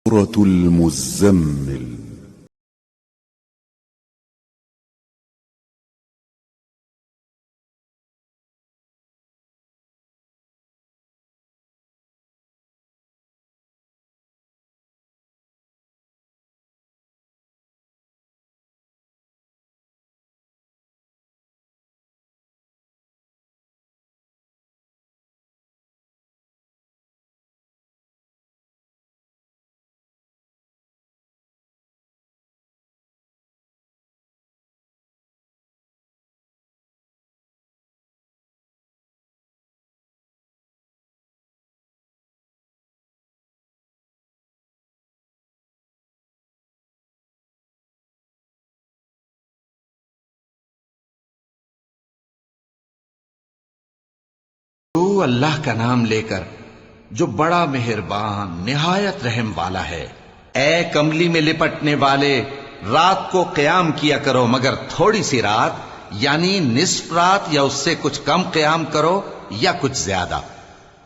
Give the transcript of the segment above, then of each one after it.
سورة المزمل. तू अल्लाह का नाम लेकर जो बड़ा मेहरबान निहायत रहम वाला है। ए कमली में लिपटने वाले, रात को क़याम किया करो मगर थोड़ी सी रात, यानी निस्फ रात या उससे कुछ कम क़याम करो या कुछ ज्यादा।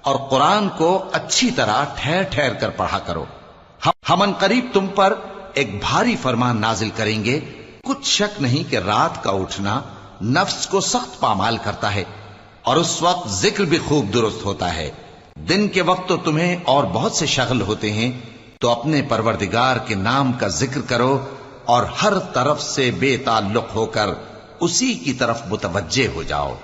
और कुरान को अच्छी तरह ठहर ठहर कर पढ़ा करो। हम अनकरीब तुम पर एक भारी फरमान नाजिल करेंगे। कुछ शक नहीं कि रात का उठना नफ्स को सख्त पामाल करता है और उस वक्त जिक्र भी खूब दुरुस्त होता है। दिन के वक्त तो तुम्हें और बहुत से शगल होते हैं, तो अपने परवरदिगार के नाम का जिक्र करो और हर तरफ से बेताल्लुक होकर उसी की तरफ मुतवज्जे हो जाओ।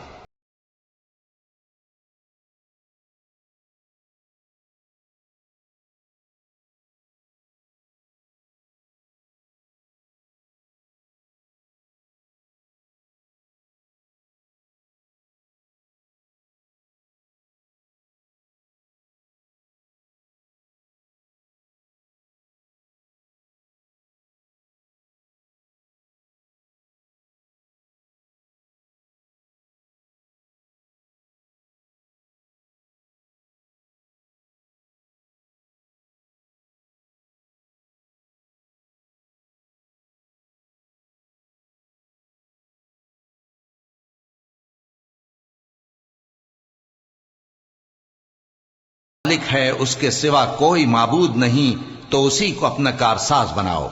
मालिक है, उसके सिवा कोई माबूद नहीं, तो उसी को अपना कारसाज बनाओ।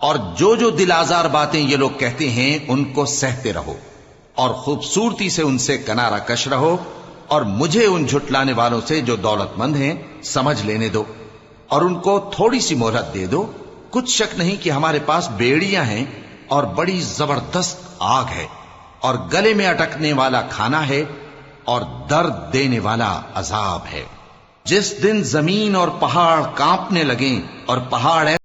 और जो दिल आजार बातें ये लोग कहते हैं उनको सहते रहो और खूबसूरती से उनसे किनारा कश रहो। और मुझे उन झुटलाने वालों से जो दौलतमंद हैं समझ लेने दो और उनको थोड़ी सी मोहलत दे दो। कुछ शक नहीं कि हमारे पास बेड़ियां हैं और बड़ी जबरदस्त आग है और गले में अटकने वाला खाना है और दर्द देने वाला अजाब है। जिस दिन जमीन और पहाड़ कांपने लगें और पहाड़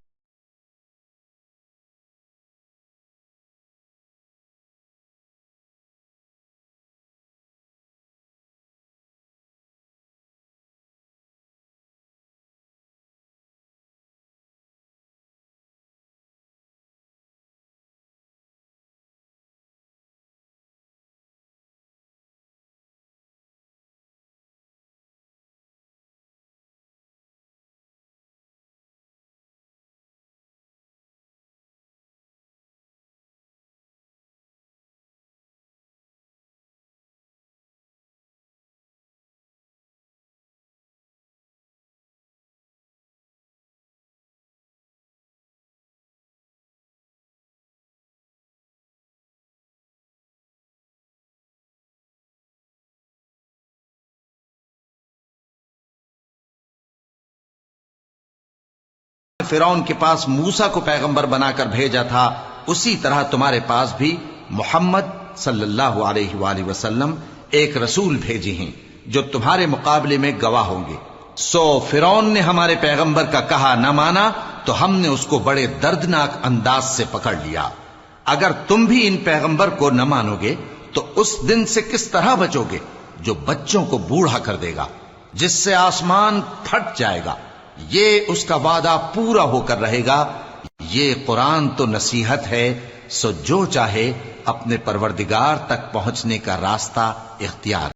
फिरौन के पास मूसा को पैगंबर बनाकर भेजा था, उसी तरह तुम्हारे पास भी मोहम्मद सल्लल्लाहु अलैहि वसल्लम एक रसूल भेजे हैं जो तुम्हारे मुकाबले में गवाह होंगे। सो फिरौन ने हमारे पैगंबर का कहा न माना तो हमने उसको बड़े दर्दनाक अंदाज से पकड़ लिया। अगर तुम भी इन पैगंबर को न मानोगे तो उस दिन से किस तरह बचोगे जो बच्चों को बूढ़ा कर देगा, जिससे आसमान फट जाएगा। ये उसका वादा पूरा होकर रहेगा। ये कुरान तो नसीहत है, सो जो चाहे अपने परवरदिगार तक पहुंचने का रास्ता इख्तियार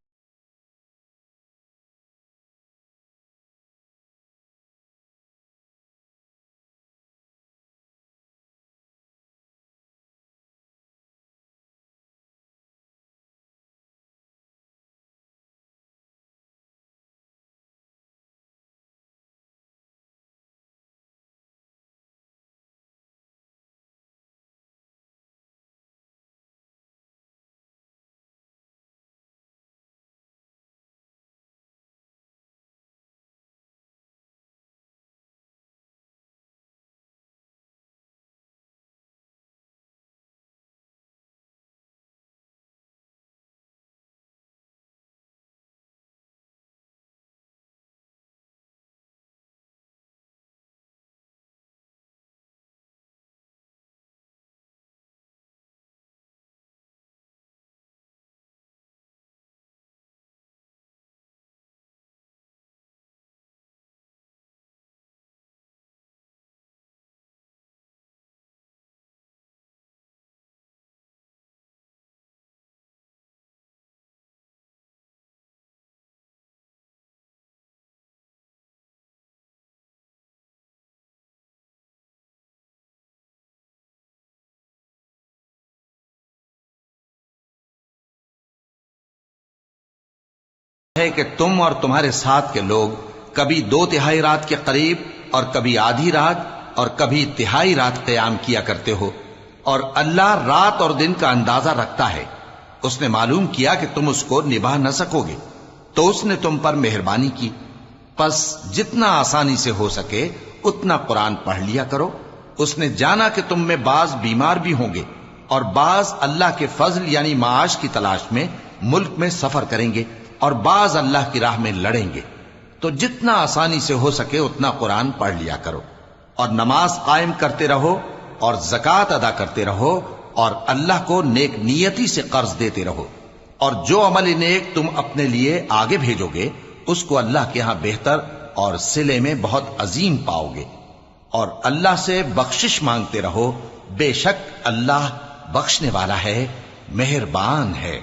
है कि तुम और तुम्हारे साथ के लोग कभी 2/3 रात के करीब और कभी आधी रात और कभी तिहाई रात क़याम किया करते हो, और अल्लाह रात और दिन का अंदाजा रखता है। उसने मालूम किया कि तुम उसको निभा न सकोगे, तो उसने तुम पर मेहरबानी की। बस जितना आसानी से हो सके उतना कुरान पढ़ लिया करो। उसने जाना कि तुम में बाज बीमार भी होंगे और बाज अल्लाह के फजल यानी माश की तलाश में मुल्क में सफर करेंगे और बाज अल्लाह की राह में लड़ेंगे। तो जितना आसानी से हो सके उतना कुरान पढ़ लिया करो और नमाज कायम करते रहो और ज़कात अदा करते रहो और अल्लाह को नेक नियति से कर्ज देते रहो, और जो अमल नेक तुम अपने लिए आगे भेजोगे उसको अल्लाह के यहां बेहतर और सिले में बहुत अजीम पाओगे। और अल्लाह से बख्शिश मांगते रहो, बेशक अल्लाह बख्शने वाला है, मेहरबान है।